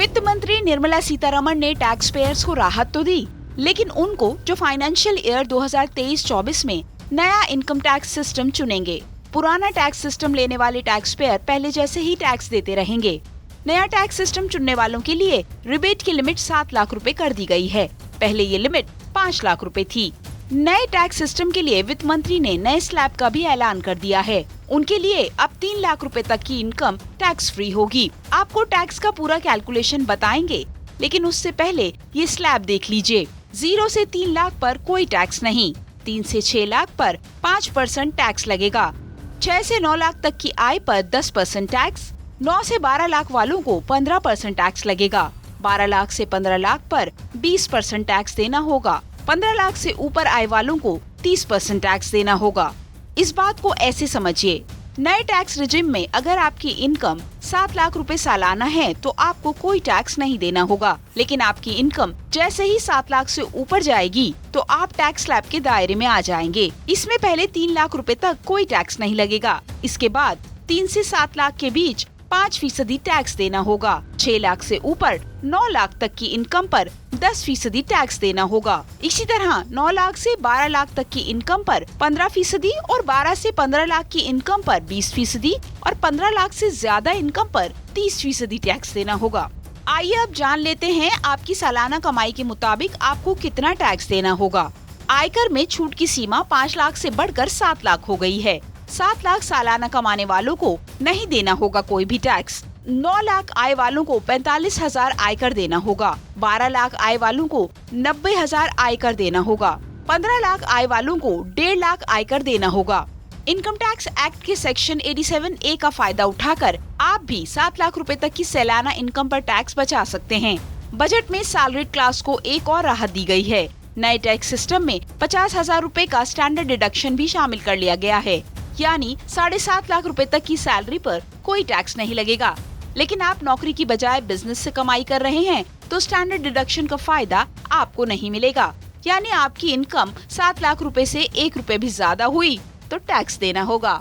वित्त मंत्री निर्मला सीतारमण ने टैक्स पेयर्स को राहत तो दी, लेकिन उनको जो फाइनेंशियल ईयर 2023-24 में नया इनकम टैक्स सिस्टम चुनेंगे, पुराना टैक्स सिस्टम लेने वाले टैक्स पेयर पहले जैसे ही टैक्स देते रहेंगे। नया टैक्स सिस्टम चुनने वालों के लिए रिबेट की लिमिट 7 लाख रुपए कर दी गई है। पहले ये लिमिट 5 लाख रुपए थी। नए टैक्स सिस्टम के लिए वित्त मंत्री ने नए स्लैब का भी ऐलान कर दिया है। उनके लिए अब 3 लाख रुपए तक की इनकम टैक्स फ्री होगी। आपको टैक्स का पूरा कैलकुलेशन बताएंगे, लेकिन उससे पहले ये स्लैब देख लीजिए। 0 से 3 लाख पर कोई टैक्स नहीं। 3 से 6 लाख पर 5% टैक्स लगेगा। 6 से 9 लाख तक की आय पर 10% टैक्स। 9 से 12 लाख वालों को 15% टैक्स लगेगा। 12 लाख से 15 लाख पर 20% टैक्स देना होगा। 15 लाख से ऊपर आय वालों को 30% टैक्स देना होगा। इस बात को ऐसे समझिए, नए टैक्स रिजिम में अगर आपकी इनकम 7 लाख रुपए सालाना है तो आपको कोई टैक्स नहीं देना होगा, लेकिन आपकी इनकम जैसे ही 7 लाख से ऊपर जाएगी तो आप टैक्स स्लैब के दायरे में आ जाएंगे। इसमें पहले 3 लाख रुपए तक कोई टैक्स नहीं लगेगा। इसके बाद 3 से 7 लाख के बीच 5% टैक्स देना होगा। 6 लाख से ऊपर 9 लाख तक की इनकम पर 10% टैक्स देना होगा। इसी तरह 9 लाख से 12 लाख तक की इनकम पर 15% और 12 से 15 लाख की इनकम पर 20% और 15 लाख से ज्यादा इनकम पर 30% टैक्स देना होगा। आइए अब जान लेते हैं आपकी सालाना कमाई के मुताबिक आपको कितना टैक्स देना होगा। आयकर में छूट की सीमा 5 लाख से बढ़कर 7 लाख हो गई है। 7 लाख सालाना कमाने वालों को नहीं देना होगा कोई भी टैक्स। 9 लाख आय वालों को 45,000 आयकर देना होगा। 12 लाख आय वालों को 90,000 आयकर देना होगा। 15 लाख आय वालों को 1.5 लाख आयकर देना होगा। इनकम टैक्स एक्ट के सेक्शन 87A का फायदा उठाकर आप भी 7 लाख रुपए तक की सालाना इनकम पर टैक्स बचा सकते हैं। बजट में सैलरीड क्लास को एक और राहत दी गई है। नए टैक्स सिस्टम में 50,000 रुपए का स्टैंडर्ड डिडक्शन भी शामिल कर लिया गया है, यानी 7.5 लाख रुपए तक की सैलरी पर कोई टैक्स नहीं लगेगा। लेकिन आप नौकरी की बजाय बिजनेस से कमाई कर रहे हैं तो स्टैंडर्ड डिडक्शन का फायदा आपको नहीं मिलेगा, यानी आपकी इनकम 7 लाख रुपए से 1 रुपए भी ज्यादा हुई तो टैक्स देना होगा।